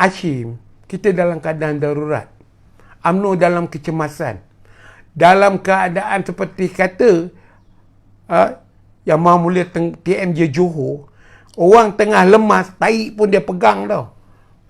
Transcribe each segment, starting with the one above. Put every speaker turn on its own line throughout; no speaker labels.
Hashim, kita dalam keadaan darurat. UMNO dalam kecemasan. Dalam keadaan seperti kata Yang Maha Mulia TMJ Johor, orang tengah lemas, tahi pun dia pegang tau,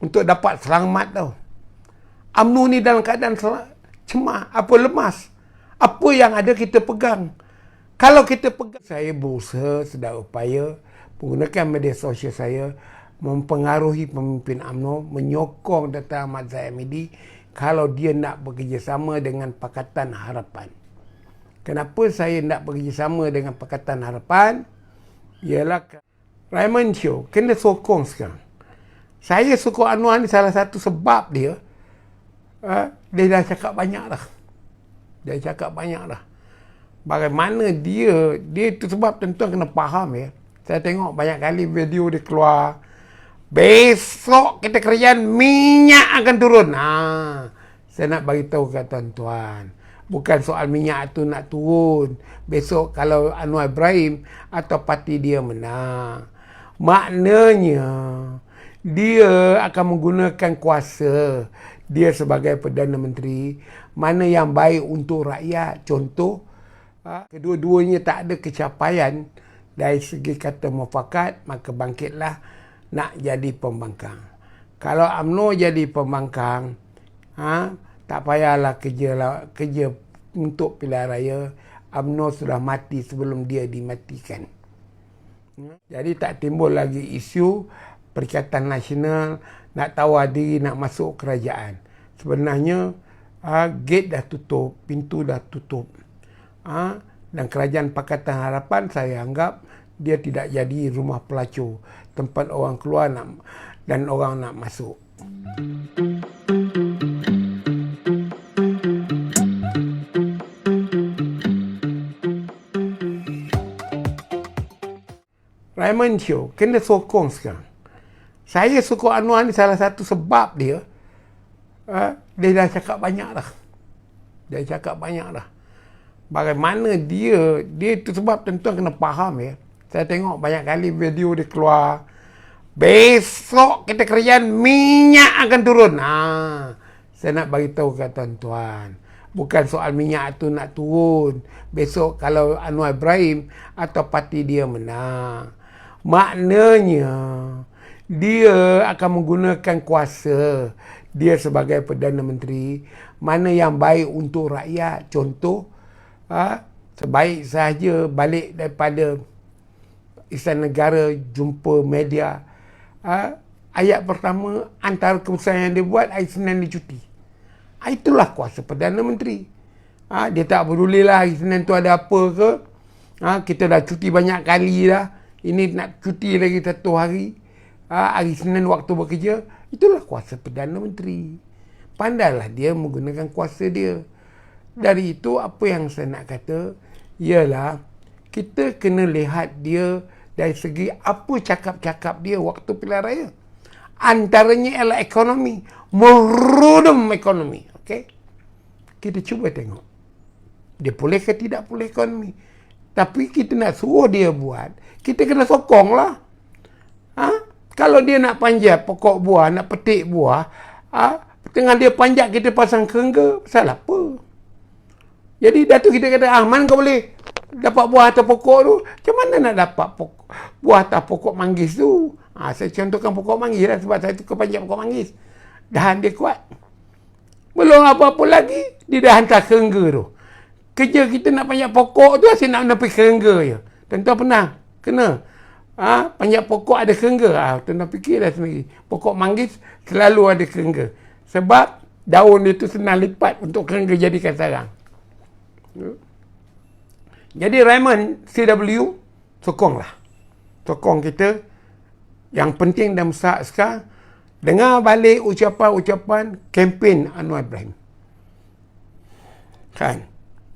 untuk dapat selamat tau. UMNO ni dalam keadaan cemas, lemas. Apa yang ada kita pegang. Kalau kita pegang, saya berusaha sedaya upaya menggunakan media sosial saya mempengaruhi pemimpin UMNO, menyokong Dr. Ahmad Zahid Hamidi kalau dia nak bekerjasama dengan Pakatan Harapan. Kenapa saya nak bekerjasama dengan Pakatan Harapan? Ialah Raymond Teo kena sokong sekarang. Saya sokong Anwar ni salah satu sebab dia dah cakap banyak dah. Bagaimana dia tu sebab tuan-tuan kena faham ya. Saya tengok banyak kali video dia keluar, besok kita kerajaan minyak akan turun. Saya nak bagi tahu kat tuan-tuan, bukan soal minyak tu nak turun. Besok kalau Anwar Ibrahim atau parti dia menang, maknanya dia akan menggunakan kuasa dia sebagai Perdana Menteri mana yang baik untuk rakyat. Contoh, kedua-duanya tak ada kecapaian dari segi kata mufakat, maka bangkitlah nak jadi pembangkang. Kalau UMNO jadi pembangkang, tak payahlah kerja untuk pilihan raya. UMNO sudah mati sebelum dia dimatikan. Jadi tak timbul lagi isu Perikatan Nasional nak tawar diri nak masuk kerajaan. Sebenarnya gate dah tutup, pintu dah tutup. Dan kerajaan Pakatan Harapan saya anggap dia tidak jadi rumah pelacur, tempat orang keluar dan orang nak masuk. Raymond Teo kena sokong sekarang. Saya sokong Anwar ni salah satu sebab dia dah cakap banyak dah. Bagaimana dia tu sebab tuan-tuan kena faham ya. Saya tengok banyak kali video dia keluar, besok kita kerajaan minyak akan turun. Saya nak bagi tahu kat tuan-tuan, bukan soal minyak tu nak turun. Besok kalau Anwar Ibrahim atau parti dia menang, maknanya dia akan menggunakan kuasa dia sebagai Perdana Menteri mana yang baik untuk rakyat. Contoh, sebaik sahaja balik daripada Istana Negara jumpa media, ayat pertama antara keputusan yang dia buat hari Senin dia cuti. Itulah kuasa Perdana Menteri. Dia tak pedulilah hari Senin tu ada apa ke. Kita dah cuti banyak kali dah, ini nak cuti lagi satu hari. Hari Senin waktu bekerja. Itulah kuasa Perdana Menteri. Pandailah dia menggunakan kuasa dia. Dari itu apa yang saya nak kata ialah kita kena lihat dia dari segi apa cakap-cakap dia waktu pilihan raya. Antaranya ialah ekonomi, merudum ekonomi. Okey, kita cuba tengok dia boleh ke tidak boleh ekonomi. Tapi kita nak suruh dia buat, kita kena sokonglah. Kalau dia nak panjat pokok buah, nak petik buah, tengah dia panjat kita pasang kerengga, pasal apa? Jadi Datuk kita kata, man kau boleh dapat buah atas pokok tu. Macam mana nak dapat buah atas pokok manggis tu? Saya contohkan pokok manggis lah, sebab saya tukar panjat pokok manggis. Dahan dia kuat. Belum apa-apa lagi, dia dah hantar kerengga tu. Kerja kita nak panjat pokok tu, asyik nak menepi kerengga je. Tuan-tuan pernah kena panjat pokok ada kerengga. Tuan-tuan fikirlah sendiri. Pokok manggis selalu ada kerengga. Sebab daun itu senang lipat untuk kerengga jadikan sarang. Jadi Raymond CW, sokonglah. Sokong kita. Yang penting dan besar sekarang, dengar balik ucapan-ucapan kempen Anwar Ibrahim. Kan?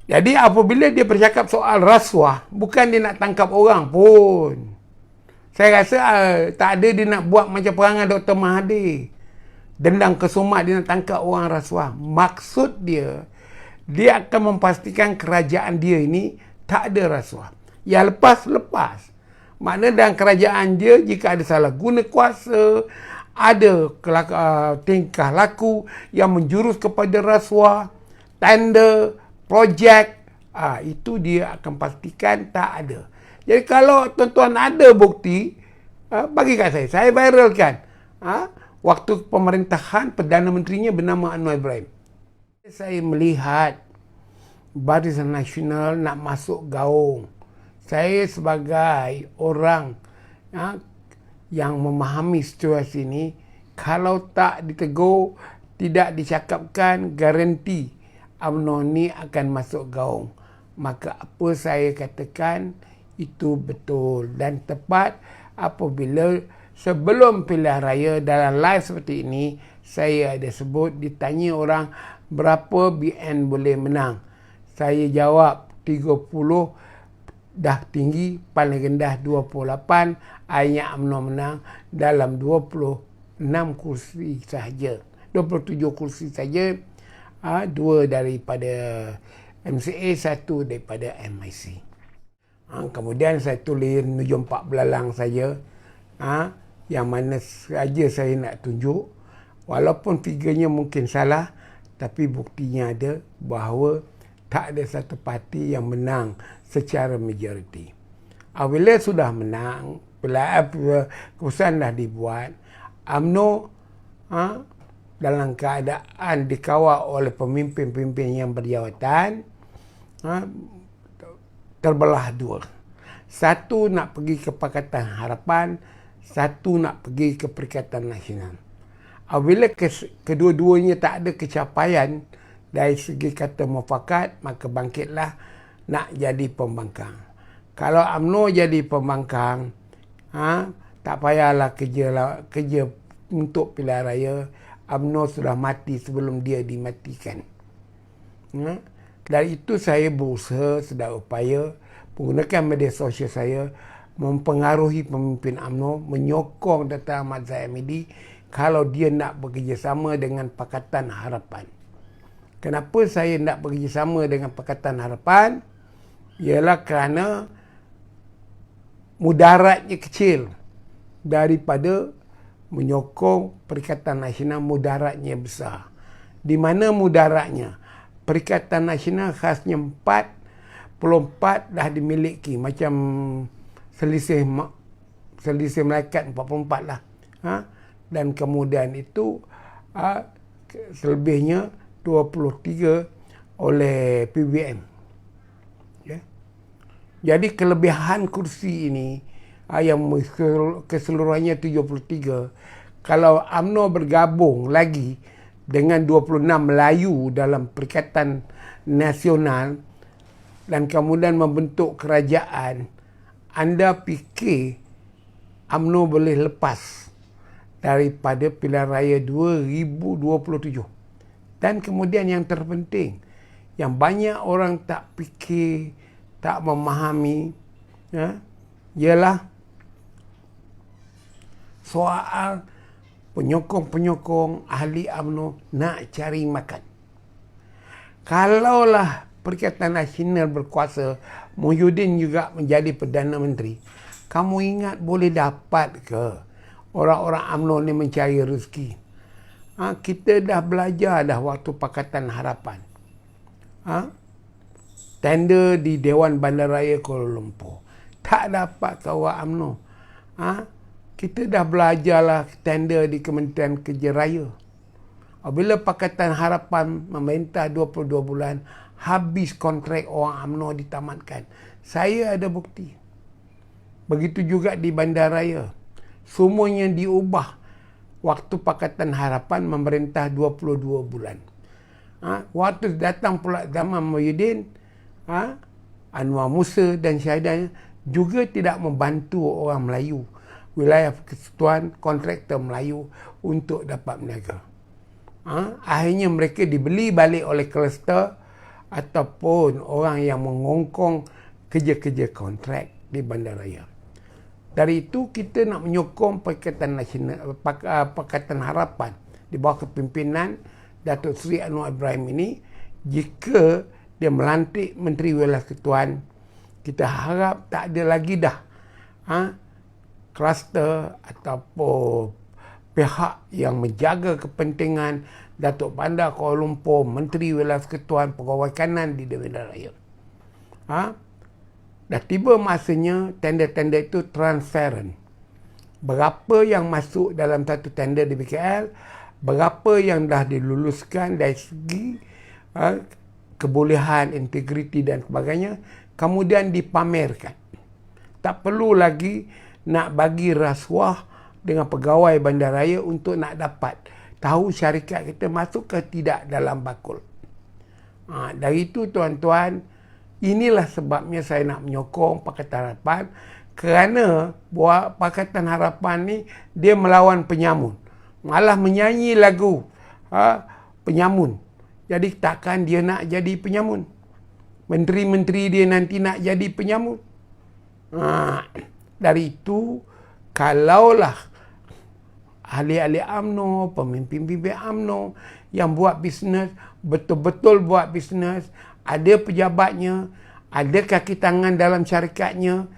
Jadi apabila dia bercakap soal rasuah, bukan dia nak tangkap orang pun. Saya rasa tak ada dia nak buat macam perangai Dr. Mahathir. Dendang kesumat dia nak tangkap orang rasuah. Maksud dia akan memastikan kerajaan dia ini tak ada rasuah. Yang lepas. Maknanya dalam kerajaan dia, jika ada salah guna kuasa ada tingkah laku yang menjurus kepada rasuah, tender, projek, itu dia akan pastikan tak ada. Jadi kalau tuan-tuan ada bukti, bagi kat saya viralkan. Waktu pemerintahan Perdana Menterinya bernama Anwar Ibrahim. Saya melihat Barisan Nasional nak masuk gaung. Saya sebagai orang yang memahami situasi ini, kalau tak ditegur, tidak dicakapkan, garanti UMNO ni akan masuk gaung. Maka apa saya katakan itu betul dan tepat apabila sebelum pilihan raya dalam live seperti ini, saya ada sebut, ditanya orang berapa BN boleh menang. Saya jawab 30 dah tinggi, paling rendah 28, akhirnya UMNO menang dalam 26 kursi sahaja. 27 kursi saja, 2 daripada MCA, 1 daripada MIC. Kemudian saya tulis Nujum Pak Belalang saja, yang mana saja saya nak tunjuk, walaupun figurnya mungkin salah, tapi buktinya ada bahawa tak ada satu parti yang menang secara majoriti. Apabila sudah menang, keputusan dah dibuat, UMNO dalam keadaan dikawal oleh pemimpin-pemimpin yang berjawatan, terbelah dua. Satu nak pergi ke Pakatan Harapan, satu nak pergi ke Perikatan Nasional. Apabila kedua-duanya tak ada kecapaian dari segi kata mufakat, maka bangkitlah nak jadi pembangkang. Kalau UMNO jadi pembangkang, tak payahlah kerja untuk pilihan raya. UMNO sudah mati sebelum dia dimatikan. Dari itu saya berusaha sedaya upaya menggunakan media sosial saya mempengaruhi pemimpin UMNO, menyokong Dr. Ahmad Zahid Hamidi kalau dia nak bekerjasama dengan Pakatan Harapan. Kenapa saya nak bekerjasama dengan Pakatan Harapan? Ialah kerana mudaratnya kecil daripada menyokong Perikatan Nasional, mudaratnya besar. Di mana mudaratnya? Perikatan Nasional khasnya 44 dah dimiliki, macam selisih Melaikat 44 lah. Dan kemudian itu selebihnya 23 oleh PBM. Jadi kelebihan kursi ini yang keseluruhannya 73, kalau UMNO bergabung lagi dengan 26 Melayu dalam Perikatan Nasional dan kemudian membentuk kerajaan, anda fikir UMNO boleh lepas daripada pilihan raya 2027. Dan kemudian yang terpenting, yang banyak orang tak fikir, tak memahami, ialah soal penyokong-penyokong ahli UMNO nak cari makan. Kalaulah Perikatan Nasional berkuasa, Muhyiddin juga menjadi Perdana Menteri, kamu ingat boleh dapat ke orang-orang UMNO ni mencari rezeki? Kita dah belajar dah waktu Pakatan Harapan. Tender di Dewan Bandaraya Kuala Lumpur, tak dapat kawal UMNO. Kita dah belajarlah tender di Kementerian Kerja Raya. Apabila Pakatan Harapan memerintah 22 bulan, habis kontrak orang UMNO ditamatkan. Saya ada bukti. Begitu juga di Bandaraya. Semuanya diubah waktu Pakatan Harapan memerintah 22 bulan. Waktu datang pula zaman Muhyiddin, Anwar Musa dan Syahidan juga tidak membantu orang Melayu, wilayah persekutuan kontraktor Melayu untuk dapat berniaga. Akhirnya mereka dibeli balik oleh kluster ataupun orang yang mengongkong kerja-kerja kontrak di Bandaraya. Dari itu kita nak menyokong Pakatan Nasional, Pakatan Harapan di bawah kepimpinan Datuk Seri Anwar Ibrahim ini. Jika dia melantik Menteri Wilayah Persekutuan, kita harap tak ada lagi dah kluster ataupun pihak yang menjaga kepentingan Datuk Bandar Kuala Lumpur, Menteri Wilayah Ketuan Pegawai Kanan di Dewan Raya. Dah tiba masanya tender-tender itu transparent. Berapa yang masuk dalam satu tender di BKL, berapa yang dah diluluskan dari segi kebolehan, integriti dan sebagainya, kemudian dipamerkan. Tak perlu lagi nak bagi rasuah dengan pegawai bandaraya untuk nak dapat tahu syarikat kita masuk ke tidak dalam bakul. Dari itu tuan-tuan, inilah sebabnya saya nak menyokong Pakatan Harapan, kerana buat Pakatan Harapan ni dia melawan penyamun. Malah menyanyi lagu penyamun. Jadi takkan dia nak jadi penyamun. Menteri-menteri dia nanti nak jadi penyamun. Dari itu, kalaulah ahli-ahli UMNO, pemimpin-pemimpin UMNO yang buat bisnes, betul-betul buat bisnes, ada pejabatnya, ada kaki tangan dalam syarikatnya,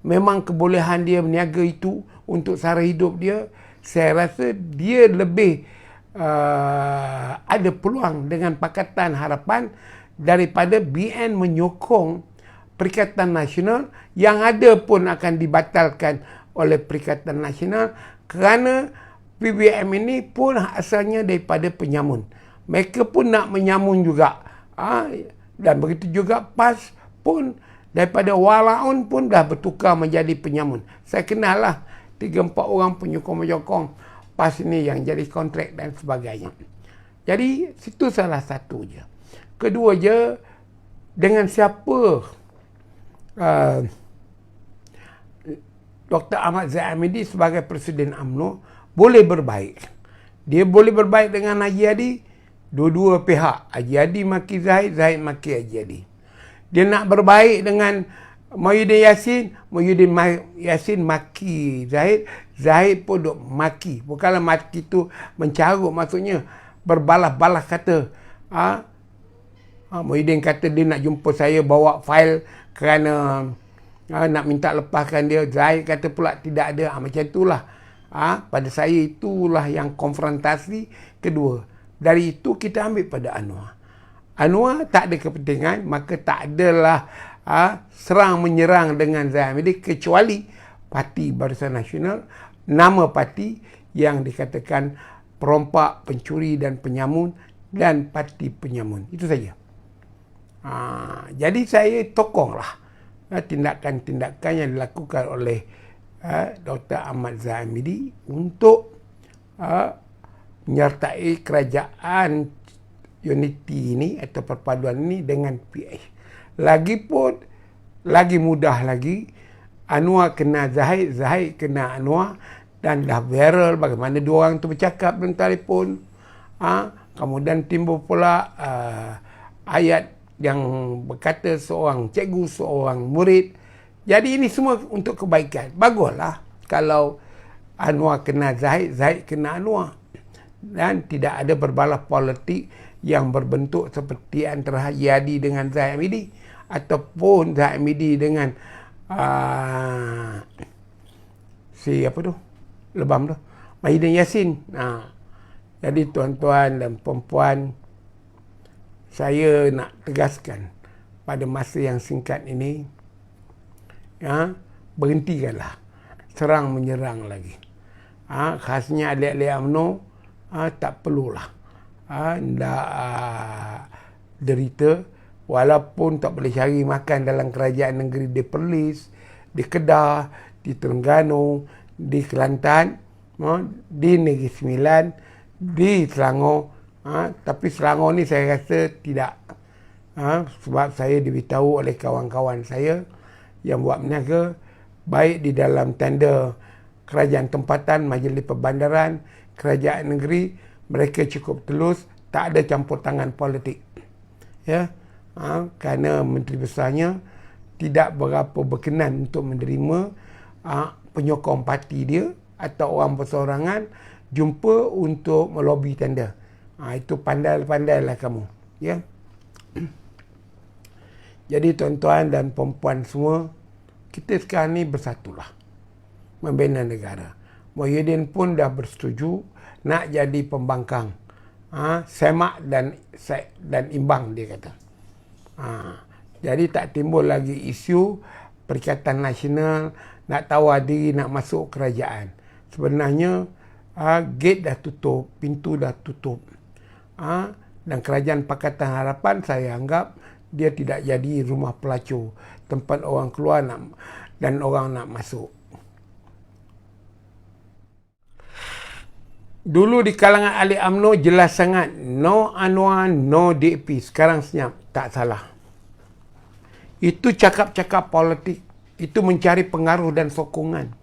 memang kebolehan dia berniaga itu untuk sara hidup dia, saya rasa dia lebih ada peluang dengan Pakatan Harapan daripada BN menyokong Perikatan Nasional yang ada pun akan dibatalkan oleh Perikatan Nasional kerana PBM ini pun asalnya daripada penyamun. Mereka pun nak menyamun juga. Dan begitu juga PAS pun daripada walaun pun dah bertukar menjadi penyamun. Saya kenal lah 3-4 orang penyokong-penyokong PAS ini yang jadi kontrak dan sebagainya. Jadi situ salah satu je. Kedua je, dengan siapa Dr. Ahmad Zahid Hamidi sebagai Presiden UMNO boleh berbaik. Dia boleh berbaik dengan Haji Hadi, dua-dua pihak. Haji Hadi maki Zahid, Zahid maki Haji Hadi. Dia nak berbaik dengan Muhyiddin Yassin maki Zahid, Zahid pun duk maki. Bukanlah maki tu mencarut, maksudnya berbalas-balas kata. Muhyiddin kata dia nak jumpa saya bawa fail kerana nak minta lepaskan dia. Zahid kata pula tidak ada. Macam itulah. Pada saya itulah yang konfrontasi kedua. Dari itu kita ambil pada Anwar. Anwar tak ada kepentingan, maka tak adalah serang menyerang dengan Zahid Hamidi kecuali Parti Barisan Nasional, nama parti yang dikatakan perompak, pencuri dan penyamun, dan parti penyamun. Itu saja. Jadi saya tokonglah tindakan-tindakan yang dilakukan oleh Dr. Ahmad Zahid Hamidi untuk menyertai kerajaan unity ini atau perpaduan ini dengan PH. Lagipun lagi mudah lagi, Anwar kena Zahid, Zahid kena Anwar, dan dah viral bagaimana dua orang tu bercakap dalam telefon. Kemudian timbul pula ayat yang berkata seorang cikgu, seorang murid. Jadi ini semua untuk kebaikan. Baguslah kalau Anwar kena Zahid, Zahid kena Anwar. Dan tidak ada berbalas politik yang berbentuk seperti antara Haji Hadi dengan Zahid Hamidi, ataupun Zahid Hamidi dengan lebam tu, Muhyiddin Yassin. Jadi tuan-tuan dan puan-puan, saya nak tegaskan pada masa yang singkat ini, berhentikanlah serang menyerang lagi. Khasnya adik-adik UMNO, tak perlulah derita, walaupun tak boleh cari makan dalam kerajaan negeri di Perlis, di Kedah, di Terengganu, di Kelantan, di Negeri Sembilan, di Selangor. Tapi Selangor ni saya rasa tidak. Sebab saya diberitahu oleh kawan-kawan saya yang buat berniaga, baik di dalam tender kerajaan tempatan, majlis perbandaran, kerajaan negeri, mereka cukup telus, tak ada campur tangan politik. Kerana menteri besarnya tidak berapa berkenan untuk menerima penyokong parti dia atau orang perseorangan jumpa untuk melobi tender. Itu pandai-pandailah kamu. Jadi tuan-tuan dan perempuan semua, kita sekarang ni bersatulah membina negara. Muhyiddin pun dah bersetuju nak jadi pembangkang. Semak dan imbang, dia kata. Jadi tak timbul lagi isu Perikatan Nasional nak tawar diri nak masuk kerajaan. Sebenarnya gate dah tutup, pintu dah tutup. Dan Kerajaan Pakatan Harapan saya anggap dia tidak jadi rumah pelacur, tempat orang keluar dan orang nak masuk. Dulu di kalangan ahli UMNO jelas sangat, no Anwar, no DAP. Sekarang senyap, tak salah. Itu cakap-cakap politik. Itu mencari pengaruh dan sokongan.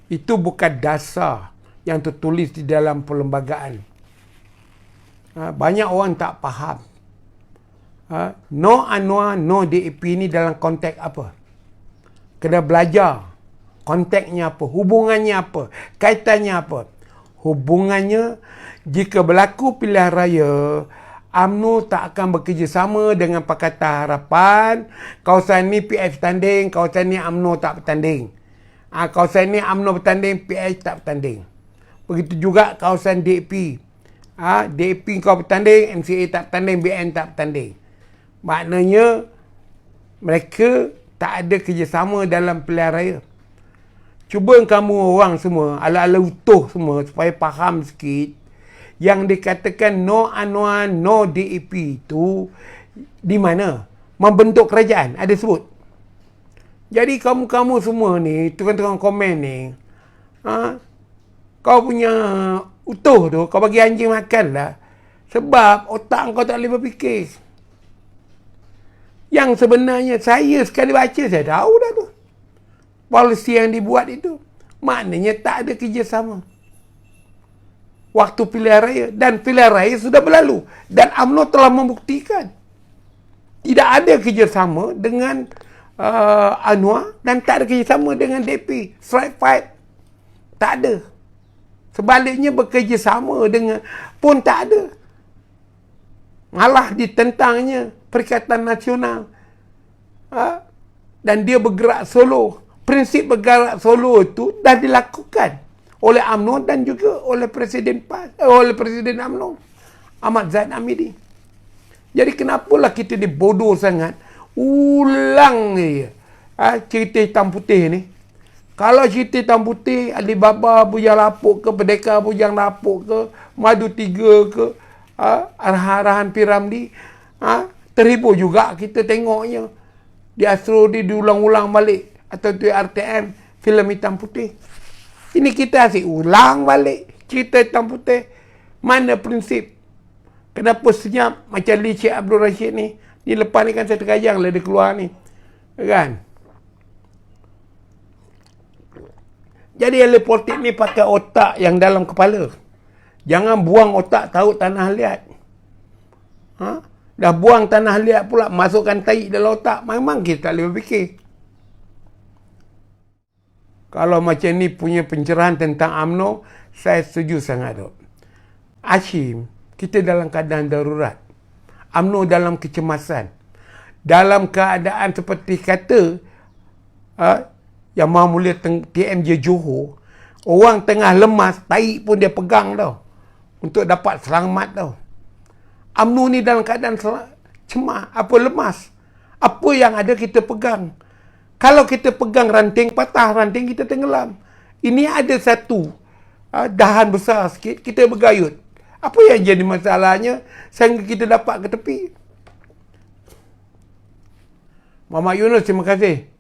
Itu bukan dasar yang tertulis di dalam perlembagaan. Banyak orang tak faham. No Anwar, no DAP ni dalam konteks apa? Kena belajar. Konteksnya apa? Hubungannya apa? Kaitannya apa? Hubungannya, jika berlaku pilihan raya, UMNO tak akan bekerjasama dengan Pakatan Harapan. Kawasan ni PH bertanding, kawasan ni UMNO tak bertanding. Kawasan ni UMNO bertanding, PH tak bertanding. Begitu juga kawasan DAP. DAP kau bertanding, MCA tak bertanding, BN tak bertanding. Maknanya, mereka tak ada kerjasama dalam pilihan raya. Cuba kamu orang semua, ala-ala utuh semua supaya faham sikit. Yang dikatakan no Anwar, no DAP itu di mana? Membentuk kerajaan, ada sebut. Jadi kamu-kamu semua ni, tukang-tukang komen ni, kau punya utuh tu, kau bagi anjing makan lah. Sebab otak kau tak boleh berfikir. Yang sebenarnya saya sekali baca, saya tahu dah tu. Polisi yang dibuat itu, maknanya tak ada kerjasama. Waktu pilihan raya, dan pilihan raya sudah berlalu. Dan UMNO telah membuktikan tidak ada kerjasama dengan Anwar dan tak ada kerjasama dengan DAP. Strike fight, tak ada. Sebaliknya bekerjasama dengan pun tak ada. Malah ditentangnya Perikatan Nasional. Dan dia bergerak solo. Prinsip bergerak solo itu dah dilakukan oleh UMNO dan juga oleh Presiden UMNO, Ahmad Zahid Hamidi. Jadi kenapalah kita ni bodoh sangat ulang cerita hitam putih ni. Kalau cerita hitam putih, Alibaba Bujang Lapuk ke, Merdeka Bujang Lapuk ke, Madu 3 ke, arahan P. Ramlee, terhibur juga kita tengoknya. Di Astro diulang-ulang balik. Atau tu RTM, filem hitam putih. Ini kita asyik ulang balik cerita hitam putih. Mana prinsip? Kenapa senyap macam Lee Sheikh Abdul Rashid ni? Ni lepas ni kan saya terkajang lah dia keluar ni. Kan? Jadi ahli politik ni pakai otak yang dalam kepala. Jangan buang otak tahu tanah liat. Dah buang tanah liat pula, masukkan tahi dalam otak. Memang kita tak boleh berfikir. Kalau macam ni punya pencerahan tentang UMNO, saya setuju sangat tu. Hashim, kita dalam keadaan darurat. UMNO dalam kecemasan. Dalam keadaan seperti kata Yang Maha Mulia TMJ Johor, orang tengah lemas, tahi pun dia pegang tau. Untuk dapat selamat tau. UMNO ni dalam keadaan cemas, lemas. Apa yang ada kita pegang. Kalau kita pegang ranting, patah ranting, kita tenggelam. Ini ada satu dahan besar sikit, kita bergayut. Apa yang jadi masalahnya sehingga kita dapat ke tepi? Muhammad Yunus, terima kasih.